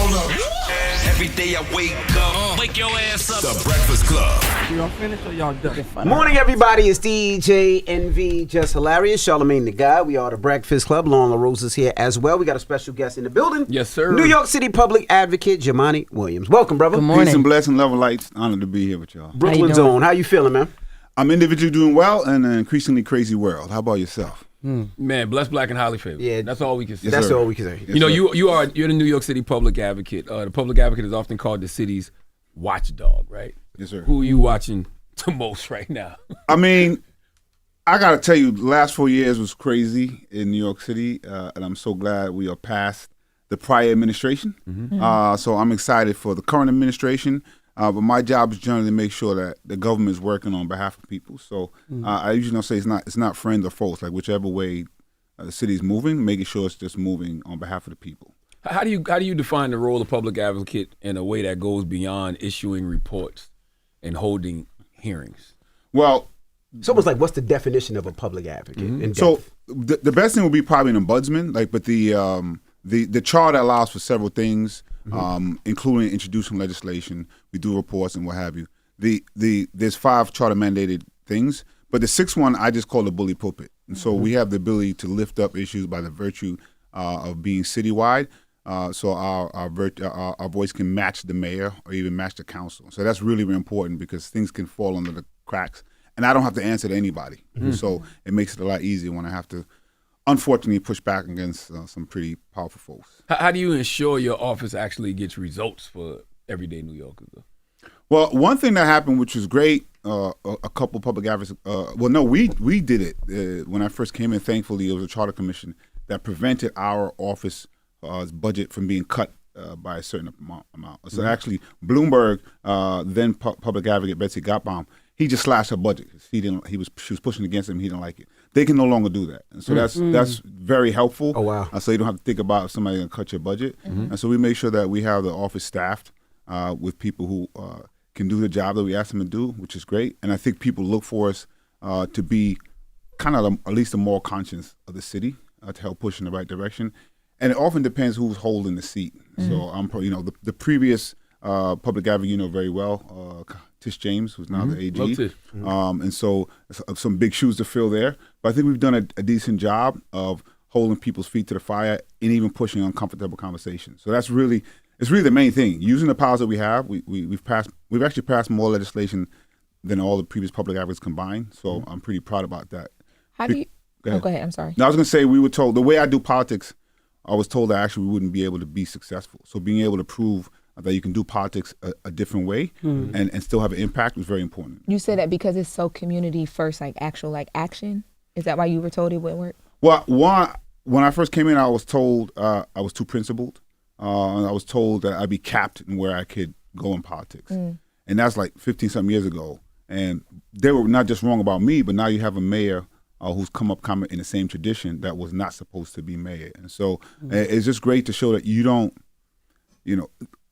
Hold up. Every day I wake up, wake your ass up. The Breakfast Club. Y'all finished or y'all done? Morning, everybody. It's DJ NV, Jess Hilarious, Charlamagne the Guy. We are the Breakfast Club. Loren LoRosa is here as well. We got a special guest in the building. Yes, sir. New York City Public Advocate Jumaane Williams. Welcome, brother. Good morning. Peace and blessing, love and lights. Honored to be here with y'all. Brooklyn's own. How you feeling, man? I'm individually doing well in an increasingly crazy world. How about yourself? Man, blessed, black, and highly favored. Yeah. That's all we can say. Yes, That's sir. all we can say. Yes, You know, sir. you're the New York City Public Advocate. The Public Advocate is often called the city's watchdog, right? Yes, sir. Who are you watching the most right now? I mean, I got to tell you, the last 4 years was crazy in New York City, and I'm so glad we are past the prior administration. So I'm excited for the current administration. But my job is generally to make sure that the government is working on behalf of people. So I usually don't say it's not friends or foes. Like whichever way the city is moving, making sure it's just moving on behalf of the people. How do you define the role of public advocate in a way that goes beyond issuing reports and holding hearings? Well, It's almost like, what's the definition of a public advocate? In so depth? the best thing would be probably an ombudsman. Like, but the charter allows for several things, including introducing legislation. We do reports and what have you. There's 5 charter mandated things, but the 6th one I just call the bully pulpit. And so we have the ability to lift up issues by the virtue of being citywide. So our voice can match the mayor or even match the council. So that's really, really important because things can fall under the cracks, and I don't have to answer to anybody. So it makes it a lot easier when I have to, unfortunately, push back against some pretty powerful folks. How do you ensure your office actually gets results for everyday New Yorkers? Well, one thing that happened, which was great, a couple public advocates. We did it when I first came in. Thankfully, it was a charter commission that prevented our office budget from being cut by a certain amount. So actually, Bloomberg, then public advocate Betsy Gotbaum, he just slashed her budget. She was pushing against him. He didn't like it. They can no longer do that, and so that's very helpful. Oh, wow. So you don't have to think about if somebody's gonna cut your budget. And so we make sure that we have the office staffed with people who can do the job that we ask them to do, which is great. And I think people look for us to be kind of at least the moral conscience of the city to help push in the right direction. And it often depends who's holding the seat. So the previous public advocate very well, Tish James, who's now the AG. Love Tish. And so some big shoes to fill there. But I think we've done a decent job of holding people's feet to the fire and even pushing uncomfortable conversations. So it's really the main thing. Using the powers that we have, we've actually passed more legislation than all the previous public advocates combined. So I'm pretty proud about that. How do you? Go ahead. Go ahead. I'm sorry. Now, I was going to say, we were told, the way I do politics, I was told that actually we wouldn't be able to be successful. So being able to prove that you can do politics a different way and still have an impact was very important. You said that because it's so community first, like actual action. Is that why you were told it wouldn't work? Well, when I first came in, I was told I was too principled. And I was told that I'd be capped in where I could go in politics. And that's like 15-something years ago. And they were not just wrong about me, but now you have a mayor who's come up in the same tradition that was not supposed to be mayor. And so it's just great to show that you don't,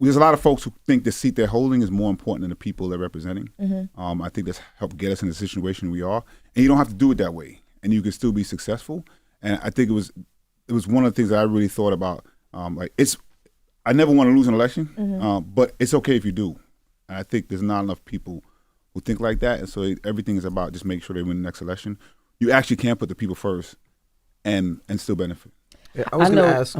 there's a lot of folks who think the seat they're holding is more important than the people they're representing. I think that's helped get us in the situation we are. And you don't have to do it that way. And you can still be successful. And I think it was one of the things that I really thought about. I never want to lose an election, but it's okay if you do. And I think there's not enough people who think like that. And so everything is about just make sure they win the next election. You actually can put the people first and still benefit. Yeah, I was going to ask.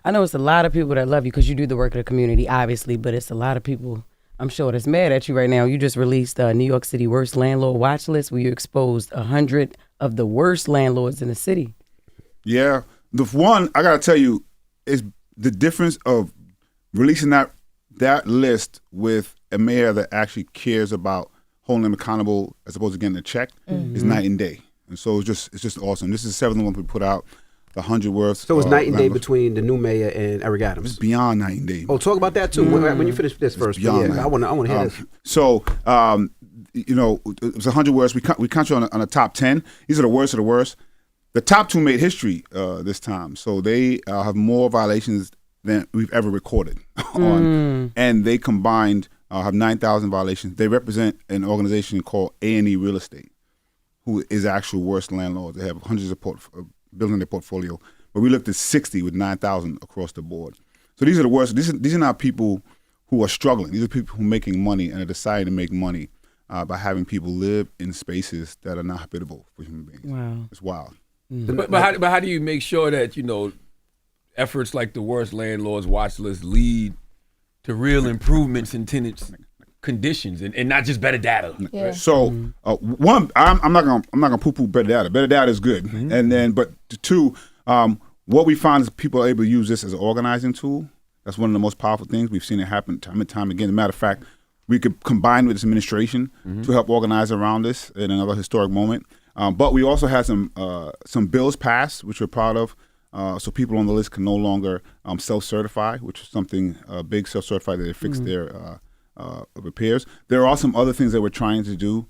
I know it's a lot of people that love you because you do the work of the community, obviously, but it's a lot of people, I'm sure, that's mad at you right now. You just released New York City Worst Landlord Watch List where you exposed 100 of the worst landlords in the city. Yeah. The one, I got to tell you, is the difference of releasing that list with a mayor that actually cares about holding them accountable as opposed to getting a check is night and day. And so it's just awesome. This is the 7th one we put out, the 100 worst. So it's night and day between the new mayor and Eric Adams. It's beyond night and day. Oh, talk about that too when you finish this first. Beyond I want to hear this. So, it was 100 worst. We country on the top 10. These are the worst of the worst. The top 2 made history this time. So they have more violations than we've ever recorded on. And they combined have 9,000 violations. They represent an organization called A&E Real Estate, who is actual worst landlords. They have hundreds of buildings in their portfolio. But we looked at 60 with 9,000 across the board. So these are the worst. These are not people who are struggling. These are people who are making money and are deciding to make money by having people live in spaces that are not habitable for human beings. Wow. It's wild. But how do you make sure that, efforts like the worst landlords watch list lead to real improvements in tenants' conditions and not just better data? Yeah. So one, I'm not gonna poo-poo better data. Better data is good, and then but two, what we find is people are able to use this as an organizing tool. That's one of the most powerful things. We've seen it happen time and time again. As a matter of fact, we could combine with this administration to help organize around this in another historic moment. But we also had some bills passed, which we're proud of. So people on the list can no longer self-certify, which is something big, self-certify that they fix their repairs. There are some other things that we're trying to do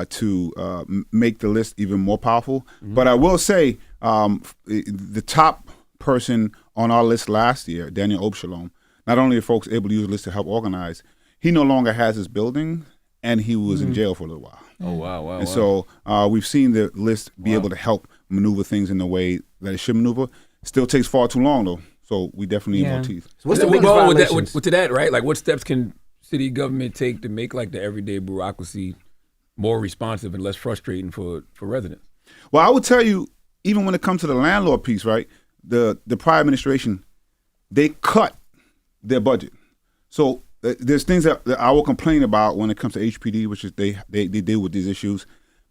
to make the list even more powerful. But I will say the top person on our list last year, Daniel Obshalom, not only are folks able to use the list to help organize, he no longer has his building, and he was in jail for a little while. Oh, wow. And so we've seen the list be able to help maneuver things in the way that it should maneuver. Still takes far too long, though. So we definitely need more teeth. So what's the biggest violations? With that, right? Like, what steps can city government take to make like the everyday bureaucracy more responsive and less frustrating for residents? Well, I would tell you, even when it comes to the landlord piece, right? The prior administration, they cut their budget. So there's things that I will complain about when it comes to HPD, which is they deal with these issues.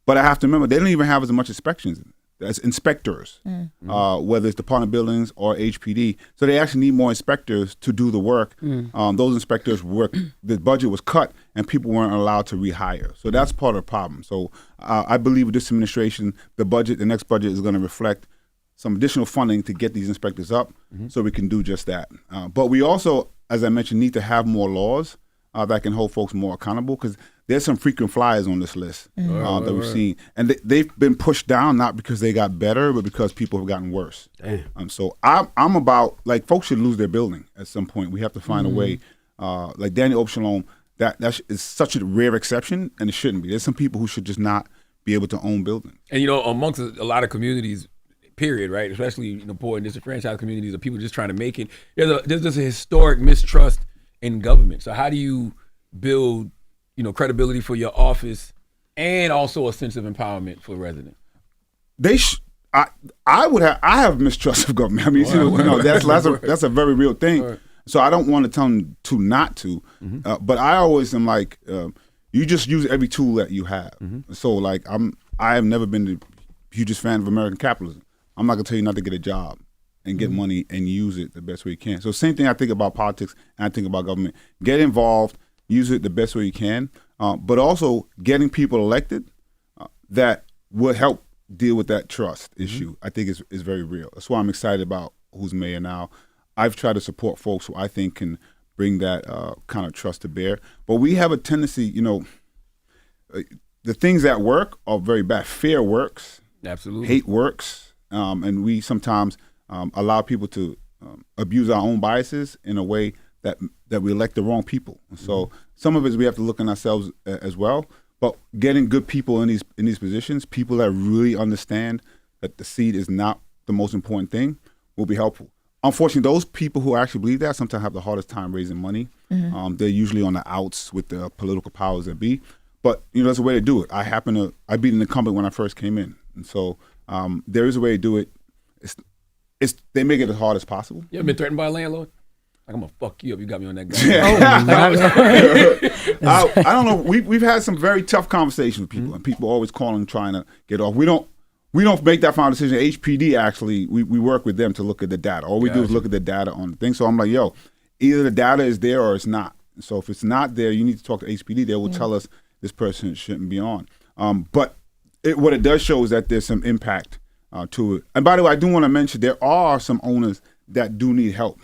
But I have to remember, they don't even have as much inspections as inspectors, whether it's Department of Buildings or HPD. So they actually need more inspectors to do the work. Those inspectors the budget was cut and people weren't allowed to rehire. So that's part of the problem. So I believe with this administration, the next budget is going to reflect some additional funding to get these inspectors up so we can do just that. But we also, as I mentioned, need to have more laws that can hold folks more accountable, because there's some frequent flyers on this list that we've seen. And they've been pushed down not because they got better, but because people have gotten worse. Damn. So I'm about, like, folks should lose their building at some point. We have to find a way, like Daniel Obshalom, that is such a rare exception, and it shouldn't be. There's some people who should just not be able to own buildings. And, amongst a lot of communities, period, right? Especially poor and disenfranchised communities, or people just trying to make it. There's just a historic mistrust in government. So how do you build, credibility for your office and also a sense of empowerment for residents? I have mistrust of government. I mean, that's a very real thing. Right. So I don't want to tell them not to, but I always am like, you just use every tool that you have. So like I have never been the hugest fan of American capitalism. I'm not gonna tell you not to get a job and get money and use it the best way you can. So same thing I think about politics and I think about government. Get involved, use it the best way you can, but also getting people elected that would help deal with that trust issue, I think is very real. That's why I'm excited about who's mayor now. I've tried to support folks who I think can bring that kind of trust to bear. But we have a tendency, the things that work are very bad. Fear works. Absolutely. Hate works. And we sometimes allow people to abuse our own biases in a way that we elect the wrong people. So some of it is we have to look at ourselves as well. But getting good people in these positions, people that really understand that the seat is not the most important thing, will be helpful. Unfortunately, those people who actually believe that sometimes have the hardest time raising money. They're usually on the outs with the political powers that be. But there's a way to do it. I beat an incumbent when I first came in, and so there is a way to do it. They make it as hard as possible. You ever been threatened by a landlord? Like, I'm gonna fuck you up. You got me on that guy. I don't know. We've had some very tough conversations with people, and people always calling, trying to get off. We don't make that final decision. HPD actually, we work with them to look at the data. All we do is look at the data on the thing. So I'm like, either the data is there or it's not. So if it's not there, you need to talk to HPD. They will tell us this person shouldn't be on. But what it does show is that there's some impact to it. And by the way, I do want to mention there are some owners that do need help.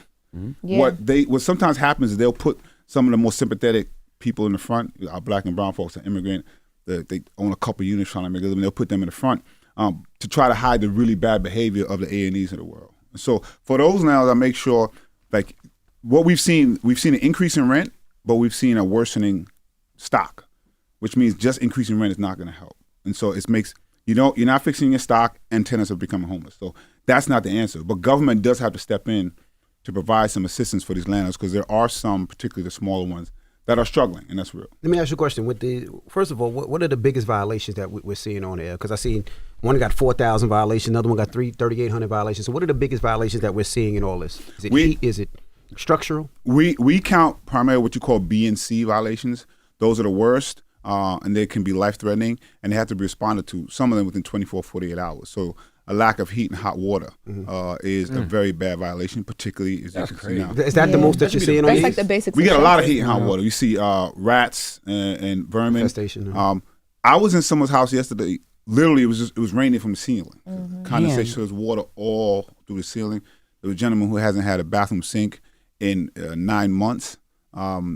What sometimes happens is they'll put some of the most sympathetic people in the front. Our black and brown folks are immigrant. They own a couple units trying to make a living. They'll put them in the front to try to hide the really bad behavior of the A&Es of the world. So for those now, I make sure, like, what we've seen an increase in rent, but we've seen a worsening stock, which means just increasing rent is not going to help. And so it makes, you're not fixing your stock and tenants are becoming homeless. So that's not the answer. But government does have to step in to provide some assistance for these landlords, because there are some, particularly the smaller ones, that are struggling, and that's real. Let me ask you a question. First of all, what are the biggest violations that we're seeing on there? Because I seen one got 4,000 violations, another one got 3,800 violations. So what are the biggest violations that we're seeing in all this? Is it heat? Is it structural? We count primarily what you call B and C violations. Those are the worst, and they can be life-threatening, and they have to be responded to, some of them within 24, 48 hours. So a lack of heat and hot water is a very bad violation, particularly as you can see now. Is that the most that you're seeing on That's these? like the basics. We of get a lot of shelter. heat and hot water. You see rats and vermin. Infestation, I was in someone's house yesterday. Literally, it was raining from the ceiling. Condensation, so there's water all through the ceiling. There was a gentleman who hasn't had a bathroom sink in 9 months.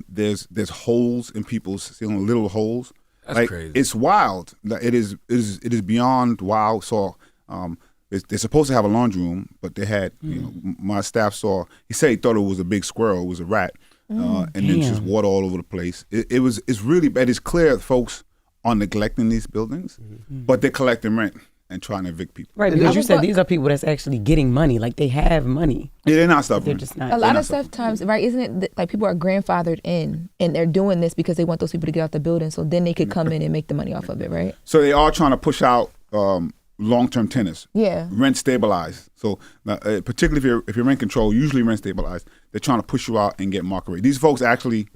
There's holes in people's ceiling, little holes. That's crazy. It's wild. It is beyond wild. So they're supposed to have a laundry room, but they had, my staff saw. He said he thought it was a big squirrel, it was a rat, and then just water all over the place. It's really bad. It's clear that folks are neglecting these buildings, but they're collecting rent and trying to evict people. Right, because you said these are people that's actually getting money. Like, they have money. Yeah, they're not stubborn. They're just not. A lot of stuff times, right? Isn't it like people are grandfathered in and they're doing this because they want those people to get out the building, so then they could come in and make the money off of it, right? So they are trying to push out long-term tenants. Yeah. Rent stabilized. So particularly if you're rent control, usually rent stabilized. They're trying to push you out and get market rate. These folks actually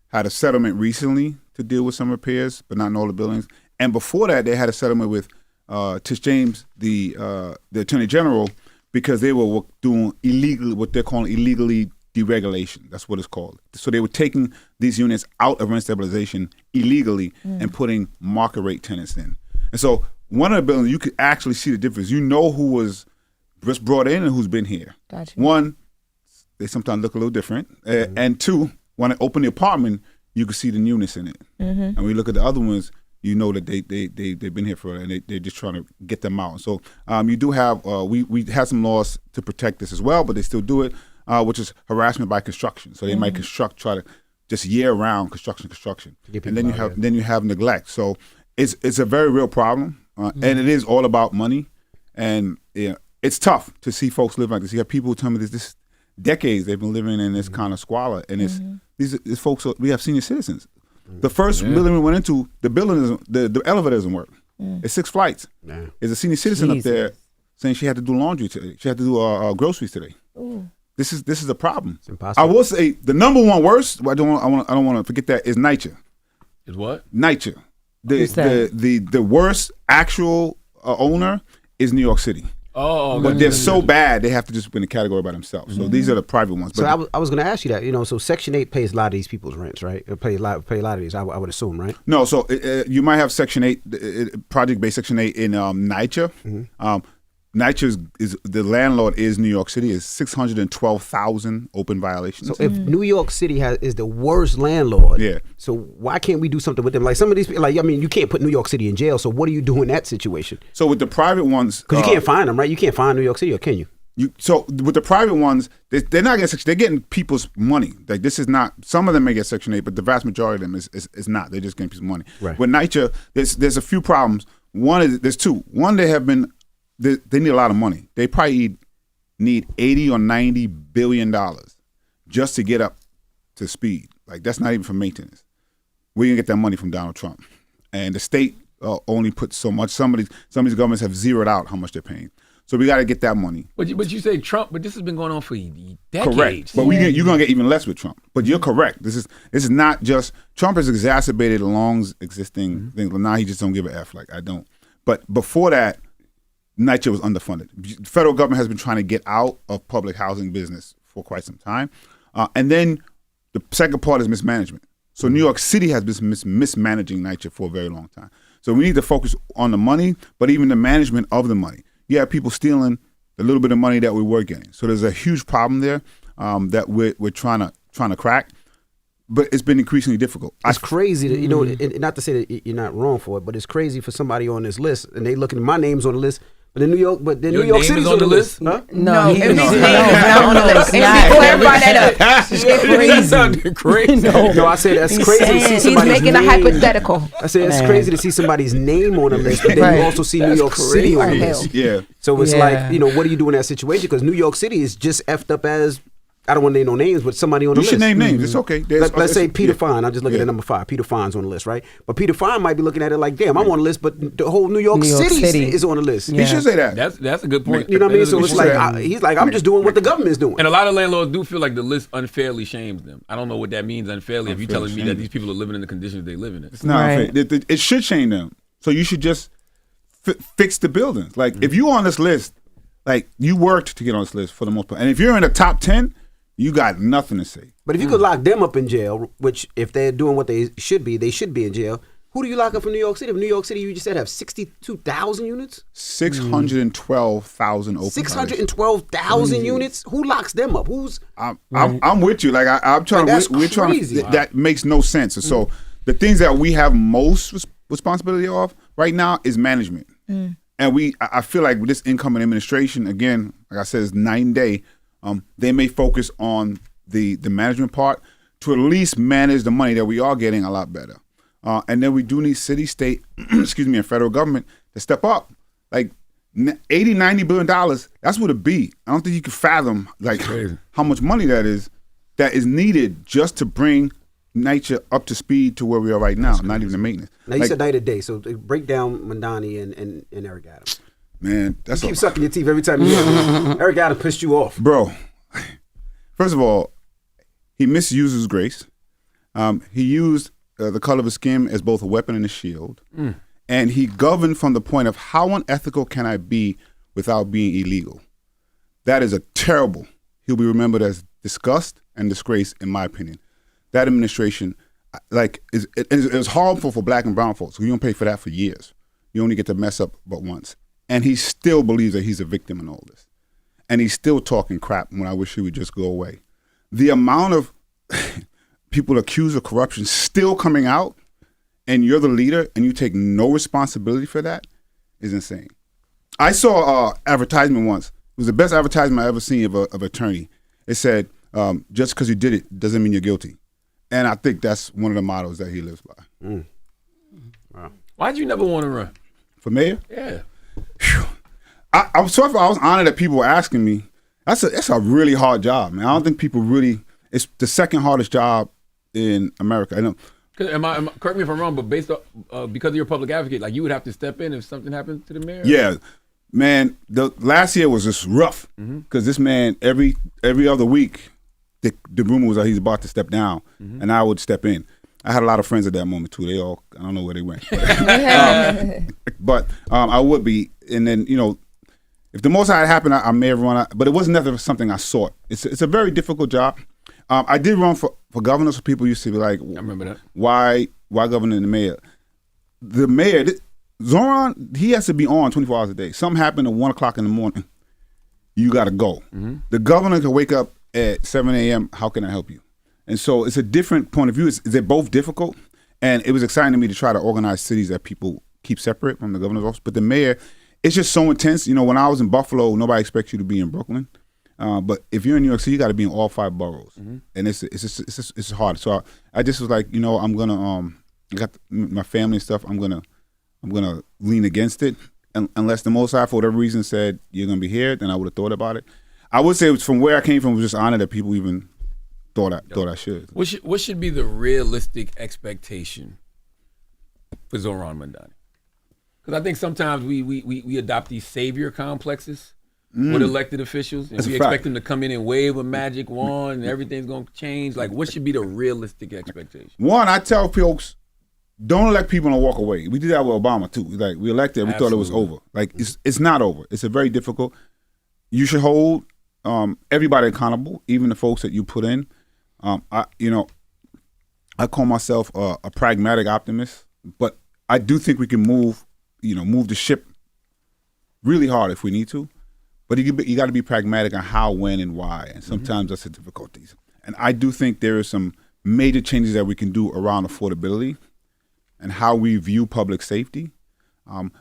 had a settlement recently to deal with some repairs, but not in all the buildings. And before that, they had a settlement with Tish James, the Attorney General, because they were doing what they're calling illegally deregulation. That's what it's called. So they were taking these units out of rent stabilization illegally and putting market rate tenants in. And so one of the buildings, you could actually see the difference. You know who was just brought in and who's been here. Gotcha. One, they sometimes look a little different. And two, when I open the apartment, you can see the newness in it. And when you look at the other ones, you know that they've been here for, and they're just trying to get them out. So you do have, we have some laws to protect this as well, but they still do it, which is harassment by construction. So they might try to just year round construction. And then you have neglect. So it's a very real problem, and it is all about money. And it's tough to see folks live like this. You have people who tell me this decades they've been living in this kind of squalor, and these folks. We have senior citizens. The first building we went into, the elevator doesn't work. It's 6 flights. There's a senior citizen up there saying she had to do laundry today. She had to do groceries today. Ooh. This is a problem. It's impossible. I will say the number one worst. I don't want to forget that is NYCHA. Is what? NYCHA. Who's that? The worst actual owner is New York City. Oh, but they're so bad they have to just be in a category by themselves. So these are the private ones. So I was going to ask you that. So Section 8 pays a lot of these people's rents, right? It pay a lot of these. I would assume, right? No. So you might have Section 8, project-based Section 8 in NYCHA. NYCHA is the landlord is New York City. Is 612,000 open violations. So if New York City is the worst landlord, yeah. So why can't we do something with them? Like some of these, you can't put New York City in jail. So what do you do in that situation? So with the private ones, because you can't find them, right? You can't find New York City, or can you? So with the private ones, they're not getting Section. They're getting people's money. Like this is not. Some of them may get Section 8, but the vast majority of them is not. They're just getting people's money. Right. With NYCHA, there's a few problems. There's two. One, they have been. They need a lot of money. They probably need $80 or $90 billion just to get up to speed. Like that's not even for maintenance. We're gonna get that money from Donald Trump, and the state only puts so much. Some of these governments have zeroed out how much they're paying. So we got to get that money. But you say Trump, but this has been going on for decades. Correct. But you're gonna get even less with Trump. But you're correct. This is not just Trump has exacerbated long existing things. But now he just don't give a F. Like I don't. But before that, NYCHA was underfunded. The federal government has been trying to get out of public housing business for quite some time. And then the second part is mismanagement. So New York City has been mismanaging NYCHA for a very long time. So we need to focus on the money, but even the management of the money. You have people stealing the little bit of money that we were getting. So there's a huge problem there that we're trying to crack. But it's been increasingly difficult. It's crazy that, and not to say that you're not wrong for it, but it's crazy for somebody on this list, and they looking at my name's on the list, but New York City's on the list. Huh? No, he's MV's not. name is not on the list. not. Clarify that up. That sounded crazy. No, I said that's crazy to see He's somebody's making name. a hypothetical. I said it's crazy to see somebody's name on the list, but then you also see New York City on the list. Yeah. So it's like, what do you do in that situation? Because New York City is just effed up as I don't want to name no names, but somebody on the You list. should name names. It's okay. Let's say Peter Fine. I'm just looking at number 5. Peter Fine's on the list, right? But Peter Fine might be looking at it like, damn, I'm on the list, but the whole New York City is on the list. He should say that. That's a good point. You know what I mean? So it's like Exactly. he's like, I'm just doing what the government's doing. And a lot of landlords do feel like the list unfairly shames them. I don't know what that means unfairly if you're telling me that these people are living in the conditions they live in. It's not Right. unfair. It should shame them. So you should just fix the buildings. Like if you on this list, like you worked to get on this list for the most part. And if you're in the top 10, you got nothing to say. But if you could lock them up in jail, which if they're doing what they should be in jail. Who do you lock up from New York City? If New York City, you just said have 62,000 units? 612,000 open. 612,000 units? Who locks them up? Who's I'm with you. Like I'm trying. Like, that's we're trying. crazy. That makes no sense. And so the things that we have most responsibility of right now is management. And I feel like with this incoming administration, again, like I said, it's night and day. They may focus on the management part to at least manage the money that we are getting a lot better. And then we do need city, state, and federal government to step up. Like $80-90 billion, that's what it be. I don't think you can fathom like how much money that is needed just to bring NYCHA up to speed to where we are right now, not even the maintenance. Now, you said night and day, so break down Mandani and Eric Adams. Man, that's You keep sucking your teeth every time you hear him. Eric Adams pissed you off. Bro, first of all, he misuses grace. He used the color of his skin as both a weapon and a shield. And he governed from the point of how unethical can I be without being illegal. That is a terrible. He'll be remembered as disgust and disgrace, in my opinion. That administration, like, it was harmful for black and brown folks. You don't pay for that for years. You only get to mess up but once. And he still believes that he's a victim in all this. And he's still talking crap when I wish he would just go away. The amount of people accused of corruption still coming out, and you're the leader and you take no responsibility for that is insane. I saw an advertisement once. It was the best advertisement I ever seen of an attorney. It said, just because you did it doesn't mean you're guilty. And I think that's one of the mottos that he lives by. Wow. Why'd you never want to run? For mayor? Yeah. I was honored that people were asking me. That's a really hard job, man. I don't think people really. It's the second hardest job in America. I know. Correct me if I'm wrong, but based on because you're a public advocate, like you would have to step in if something happened to the mayor. Yeah, man. The last year was just rough because this man every other week, the rumor was that he's about to step down, and I would step in. I had a lot of friends at that moment too. They all, I don't know where they went, but I would be. And then if the most had happened, I may have run. But it was never something I sought. It's a very difficult job. I did run for governor, so people used to be like, I remember that. Why governor and the mayor? The mayor, Zoran, he has to be on 24 hours a day. Something happened at 1 o'clock in the morning, you got to go. The governor can wake up at 7 a.m. How can I help you? And so it's a different point of view. They're both difficult, and it was exciting to me to try to organize cities that people keep separate from the governor's office. But the mayor, it's just so intense. When I was in Buffalo, nobody expects you to be in Brooklyn. But if you're in New York City, you got to be in all 5 boroughs, and it's hard. So I just was like, I'm gonna I got my family and stuff. I'm gonna lean against it, unless the Most High for whatever reason said you're gonna be here. Then I would have thought about it. I would say it was from where I came from. It was just honored that people even thought I should. What should be the realistic expectation for Zoran Mandani? Because I think sometimes we adopt these savior complexes with elected officials, and we expect them to come in and wave a magic wand and everything's going to change. Like, what should be the realistic expectation? One, I tell folks, don't elect people and walk away. We did that with Obama too. Like, we elected, we thought it was over. Like, it's not over. It's a very difficult. You should hold everybody accountable, even the folks that you put in. I call myself a pragmatic optimist, but I do think we can move the ship really hard if we need to. But you got to be pragmatic on how, when, and why. And sometimes that's the difficulties. And I do think there are some major changes that we can do around affordability and how we view public safety.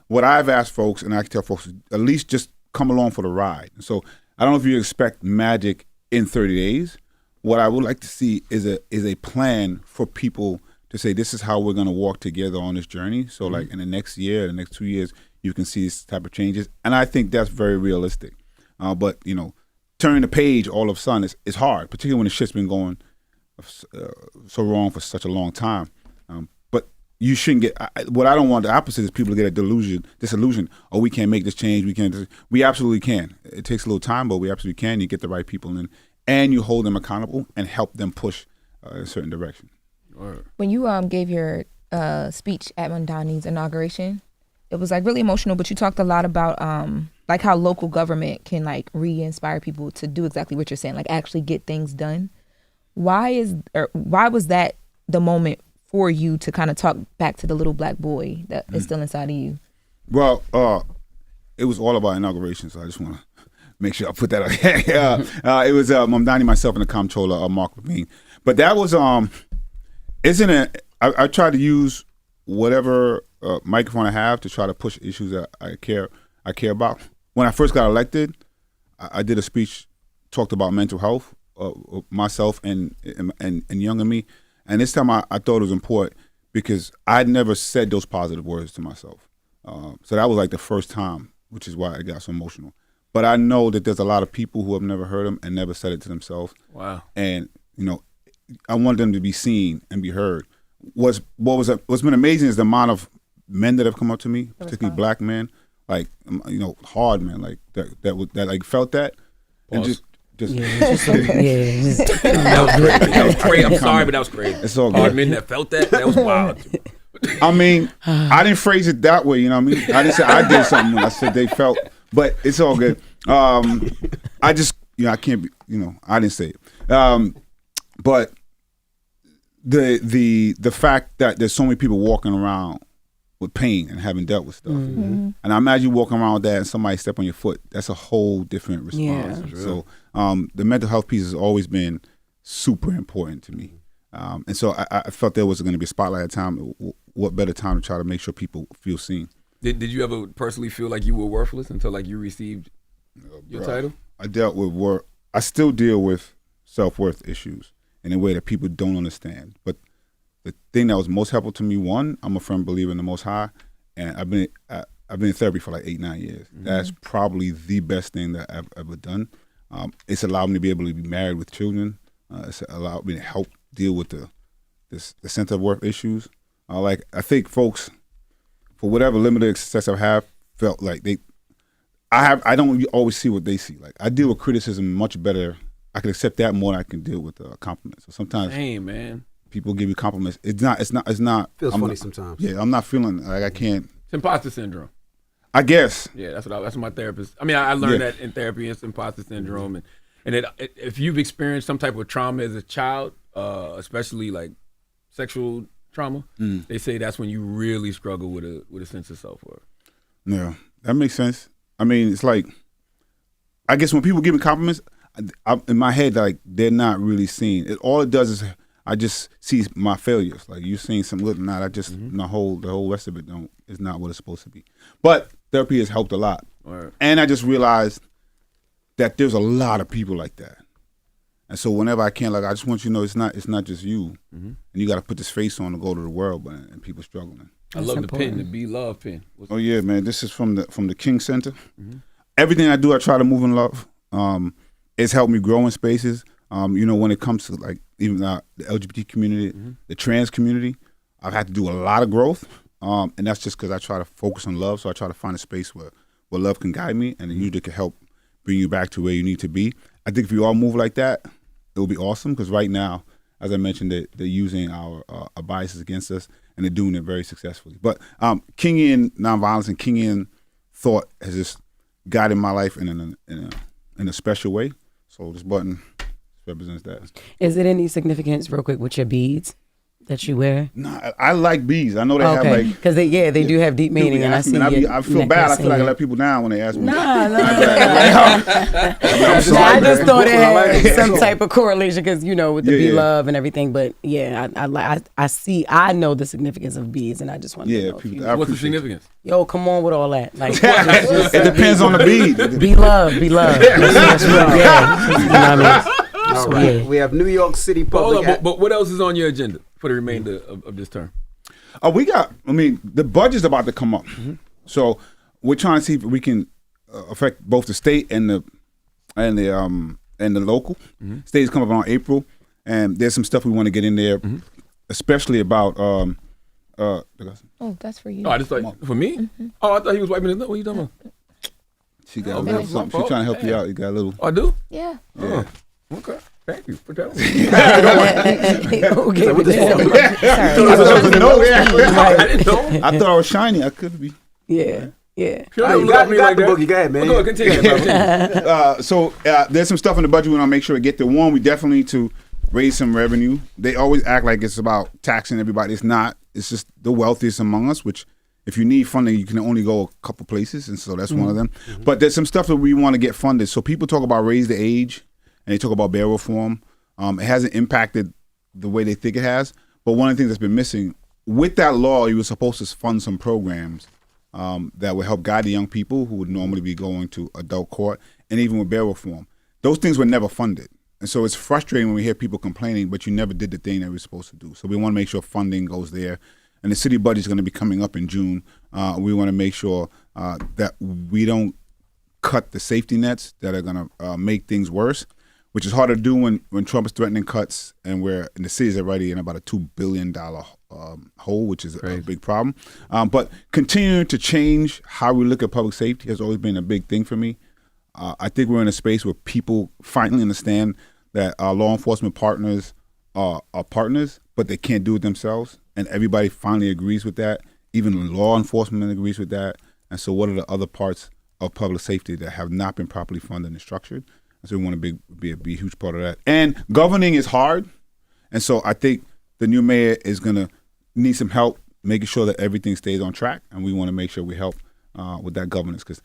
What I've asked folks, and I can tell folks, at least just come along for the ride. So I don't know if you expect magic in 30 days. What I would like to see is a plan for people to say, this is how we're going to walk together on this journey. So like in the next year, the next 2 years, you can see this type of changes. And I think that's very realistic. But, to turning the page all of a sudden is hard, particularly when the shit's been going so wrong for such a long time. But you shouldn't get. What I don't want, the opposite is people to get a disillusion. Oh, we can't make this change. We can't. We absolutely can. It takes a little time, but we absolutely can. You get the right people in, and you hold them accountable and help them push in a certain direction. When you gave your speech at Mondani's inauguration, it was like really emotional, but you talked a lot about like how local government can like re-inspire people to do exactly what you're saying, like actually get things done. Why was that the moment for you to kind of talk back to the little black boy that is still inside of you? Well, it was all about inauguration, so I just want to make sure I put that out. It was Mondani, myself, and the comptroller, Mark Levine. But that was I tried to use whatever microphone I have to try to push issues that I care about. When I first got elected, I did a speech, talked about mental health, myself and younger me. And this time I thought it was important because I'd never said those positive words to myself. So that was like the first time, which is why I got so emotional. But I know that there's a lot of people who have never heard them and never said it to themselves. Wow. And, I want them to be seen and be heard. What's been amazing is the amount of men that have come up to me, particularly black men, like hard men, like that like felt that. And just that was great. That was crazy. I'm sorry, but that was crazy. It's all good. Hard men that felt that was wild. I mean, I didn't phrase it that way, you know what I mean? I didn't say I did something when I said they felt, but it's all good. I just, I can't be, I didn't say it. But the fact that there's so many people walking around with pain and having dealt with stuff. Mm-hmm. And I imagine you walking around with that and somebody step on your foot, that's a whole different response. Yeah. So the mental health piece has always been super important to me. And so I felt there was going to be a spotlight at time. What better time to try to make sure people feel seen? Did you ever personally feel like you were worthless until like you received your title? I dealt with work. I still deal with self-worth issues in a way that people don't understand. But the thing that was most helpful to me, one, I'm a firm believer in the Most High, and I've been in therapy for like 8-9 years. Mm-hmm. That's probably the best thing that I've ever done. It's allowed me to be able to be married with children. It's allowed me to help deal with the sense of worth issues. I think folks, for whatever limited success I have, felt like I don't always see what they see. Like I deal with criticism much better. I can accept that more than I can deal with compliments. So sometimes, man, people give you compliments. It's not. Feels funny sometimes. Yeah, I'm not feeling like I can't. It's imposter syndrome. I guess. Yeah, that's what my therapist. I mean, I learned that in therapy. It's imposter syndrome, and if you've experienced some type of trauma as a child, especially like sexual trauma, they say that's when you really struggle with a sense of self-worth. Yeah, that makes sense. I mean, it's like, I guess when people give me compliments, in my head, like they're not really seeing it. All it does is I just see my failures. Like you're seeing some good, not I just the whole rest of it is not what it's supposed to be. But therapy has helped a lot, and I just realized that there's a lot of people like that. And so whenever I can, like I just want you to know it's not just you, and you got to put this face on to go to the world, and people struggling. I love the pen, the Be Love pen. Oh yeah, man, this is from the King Center. Everything I do, I try to move in love. It's helped me grow in spaces. When it comes to like even the LGBT community, the trans community, I've had to do a lot of growth, and that's just because I try to focus on love. So I try to find a space where love can guide me, and it usually can help bring you back to where you need to be. I think if we all move like that, it will be awesome. Because right now, as I mentioned, they're using our biases against us, and they're doing it very successfully. But Kingian nonviolence and Kingian thought has just guided my life in a special way. So this button represents that. Is it any significance, real quick, with your beads that you wear? No, I like beads. I know they have like because they do have deep meaning, and I see. I feel bad. I feel like I let people down when they ask me. No. I just thought it had some type of correlation because with the be love and everything. But yeah, I see. I know the significance of beads, and I just want to know. What's the significance? Yo, come on with all that. Like it depends on the bead. Be love. That's real. Yeah. You know what I mean? All right. Yeah. We have New York City Public. But what else is on your agenda for the remainder of this term? The budget's about to come up. So we're trying to see if we can affect both the state and and the local. State is coming up on April, and there's some stuff we want to get in there, especially about. Oh, that's for you. Oh, I just thought for me. Oh, I thought he was wiping his nose. What are you talking about? She got a little something. She's trying to help you out. You got a little. Oh, I do. Yeah. Oh, okay. Thank you for telling me. Okay, with the I didn't know. I thought I was shiny. I could be. Yeah. You got the boogie, go ahead, man. Go ahead, continue. So there's some stuff in the budget we want to make sure we get to. One, we definitely need to raise some revenue. They always act like it's about taxing everybody. It's not. It's just the wealthiest among us, which if you need funding, you can only go a couple places, and so that's one of them. But there's some stuff that we want to get funded. So people talk about raise the age, and they talk about bail reform. It hasn't impacted the way they think it has. But one of the things that's been missing, with that law, you were supposed to fund some programs that would help guide the young people who would normally be going to adult court, and even with bail reform. Those things were never funded. And so it's frustrating when we hear people complaining, but you never did the thing that we're supposed to do. So we want to make sure funding goes there. And the city budget is going to be coming up in June. We want to make sure that we don't cut the safety nets that are going to make things worse, which is hard to do when Trump is threatening cuts, and we're in the city's already in about a $2 billion hole, which is a big problem. But continuing to change how we look at public safety has always been a big thing for me. I think we're in a space where people finally understand that our law enforcement partners are partners, but they can't do it themselves. And everybody finally agrees with that. Even law enforcement agrees with that. And so what are the other parts of public safety that have not been properly funded and structured? And so we want to be a huge part of that. And governing is hard. And so I think the new mayor is going to need some help making sure that everything stays on track. And we want to make sure we help with that governance, because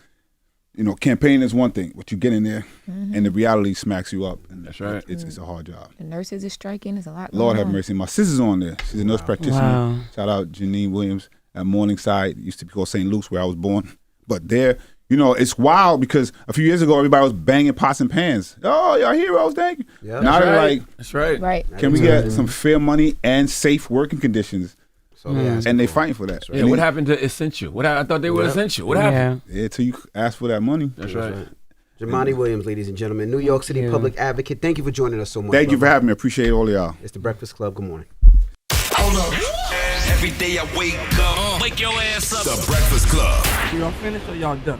campaign is one thing, but you get in there and the reality smacks you up. And that's right. It's a hard job. The nurses is striking. It's a lot. Lord have mercy. My sister's on there. She's a nurse practitioner. Wow. Shout out Janine Williams at Morningside. It used to be called St. Luke's, where I was born. But there, it's wild because a few years ago, everybody was banging pots and pans. Oh, y'all heroes, thank you. Yeah. Now they're like, that's right. Right. can we get some fair money and safe working conditions? So they And they fighting for that. Yeah, what happened to essential? I thought they were essential. What happened? Yeah, till you ask for that money. That's right. Jumaane Williams, ladies and gentlemen, New York City public advocate. Thank you for joining us so much. Thank you for having me. Appreciate all of y'all. It's the Breakfast Club. Good morning. Hold up. Every day I wake up, wake your ass up. The Breakfast Club. Y'all finished or y'all done?